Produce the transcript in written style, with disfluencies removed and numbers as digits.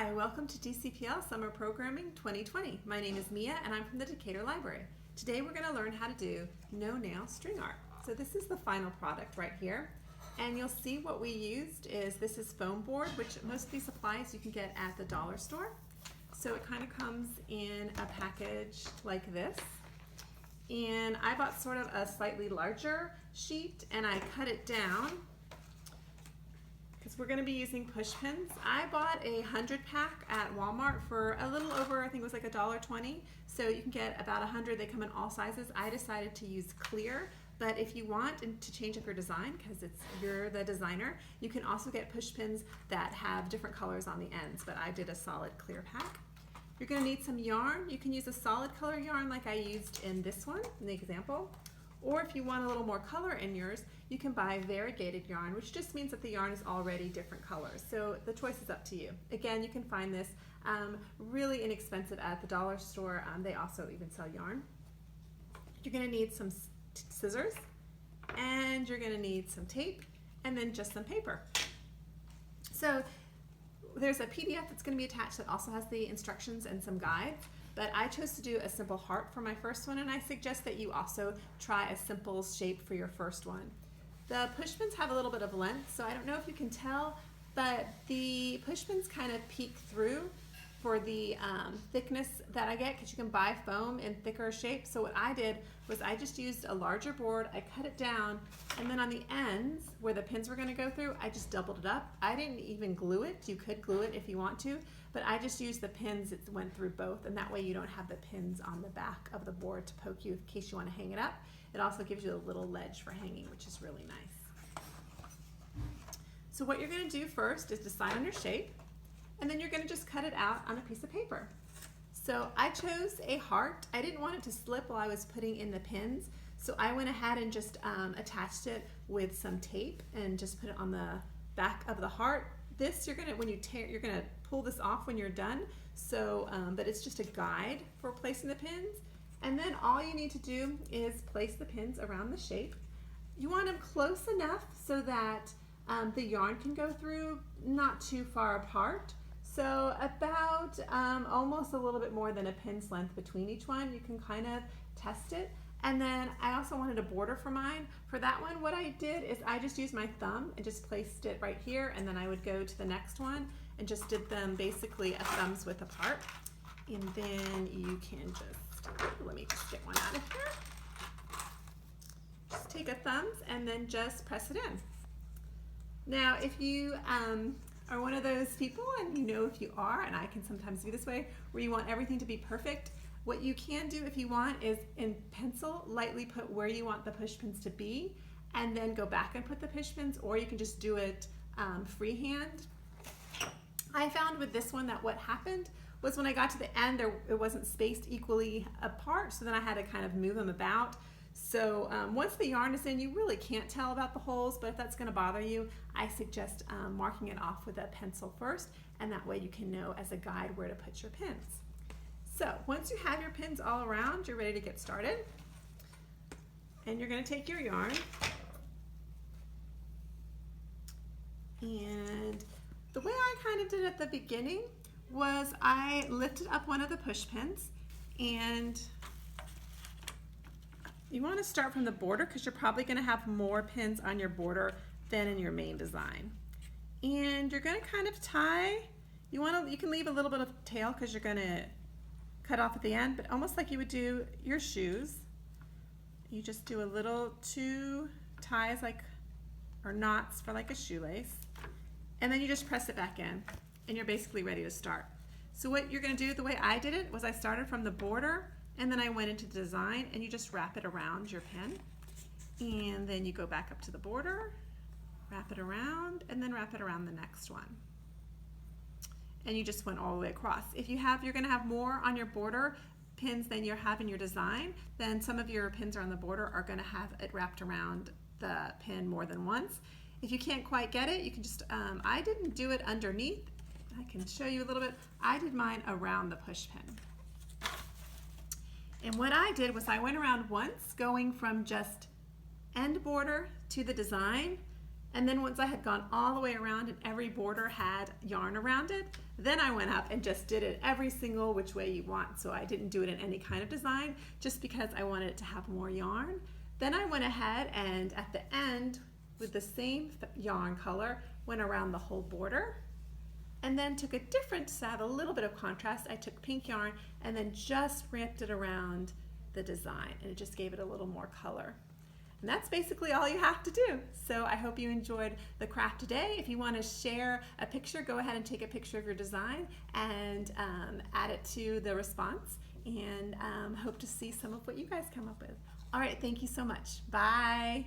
Hi, welcome to DCPL Summer Programming 2020. My name is Mia and I'm from the Decatur Library. Today we're going to learn how to do no-nail string art. So this is the final product right here. And you'll see what we used is this is foam board, which most of these supplies you can get at the dollar store. So it kind of comes in a package like this. And I bought sort of a slightly larger sheet and I cut it down because we're going to be using push pins. I bought a 100 pack at Walmart for a little over, I think it was like $1.20. So you can get about 100. They come in all sizes. I decided to use clear, but if you want to change up your design, because you're the designer, you can also get push pins that have different colors on the ends, but I did a solid clear pack. You're going to need some yarn. You can use a solid color yarn like I used in this one, in the example. Or if you want a little more color in yours, you can buy variegated yarn, which just means that the yarn is already different colors. So the choice is up to you. Again, you can find this really inexpensive at the dollar store. They also even sell yarn. You're going to need some scissors, and you're going to need some tape, and then just some paper. So there's a PDF that's going to be attached that also has the instructions and some guides. But I chose to do a simple heart for my first one, and I suggest that you also try a simple shape for your first one. The push pins have a little bit of length, so I don't know if you can tell, but the push pins kind of peek through for the thickness that I get, because you can buy foam in thicker shapes. So what I did was I just used a larger board, I cut it down, and then on the ends where the pins were going to go through, I just doubled it up. I didn't even glue it. You could glue it if you want to, but I just used the pins that went through both, and that way you don't have the pins on the back of the board to poke you in case you want to hang it up. It also gives you a little ledge for hanging, which is really nice. So what you're going to do first is decide on your shape, and then you're going to just cut it out on a piece of paper. So I chose a heart. I didn't want it to slip while I was putting in the pins, so I went ahead and just attached it with some tape and just put it on the back of the heart. This you're gonna, when you tear, you're gonna pull this off when you're done. So, but it's just a guide for placing the pins. And then all you need to do is place the pins around the shape. You want them close enough so that the yarn can go through, not too far apart. So about almost a little bit more than a pin's length between each one. You can kind of test it. And then I also wanted a border for mine. For that one, what I did is I just used my thumb and just placed it right here, and then I would go to the next one and just did them basically a thumb's width apart. And then you can just, let me just get one out of here. Just take a thumbs and then just press it in. Now, if you are one of those people, and you know if you are, and I can sometimes be this way, where you want everything to be perfect, what you can do if you want is in pencil, lightly put where you want the push pins to be, and then go back and put the push pins, or you can just do it freehand. I found with this one that what happened was when I got to the end, it wasn't spaced equally apart, so then I had to kind of move them about. So once the yarn is in, you really can't tell about the holes, but if that's going to bother you, I suggest marking it off with a pencil first, and that way you can know as a guide where to put your pins. So once you have your pins all around, you're ready to get started. And you're going to take your yarn, and the way I kind of did at the beginning was I lifted up one of the push pins, and you want to start from the border because you're probably going to have more pins on your border than in your main design. And you're going to kind of tie, you can leave a little bit of tail because you're going to cut off at the end, but almost like you would do your shoes. You just do a little two ties or knots for like a shoelace, and then you just press it back in, and you're basically ready to start. So what you're going to do, the way I did it, was I started from the border, and then I went into the design, and you just wrap it around your pin, and then you go back up to the border, wrap it around, and then wrap it around the next one. And you just went all the way across. If you're going to have more on your border pins than you have in your design, then some of your pins on the border are going to have it wrapped around the pin more than once. If you can't quite get it, you can just, I didn't do it underneath. I can show you a little bit. I did mine around the push pin. And what I did was I went around once, going from just end border to the design, And then once I had gone all the way around and every border had yarn around it, then I went up and just did it every single which way you want. So I didn't do it in any kind of design just because I wanted it to have more yarn. Then I went ahead and at the end with the same yarn color went around the whole border, and then took a different, to have a little bit of contrast, I took pink yarn and then just wrapped it around the design, and it just gave it a little more color. And that's basically all you have to do. So I hope you enjoyed the craft today. If you want to share a picture, go ahead and take a picture of your design and add it to the response, and hope to see some of what you guys come up with. All right, thank you so much. Bye.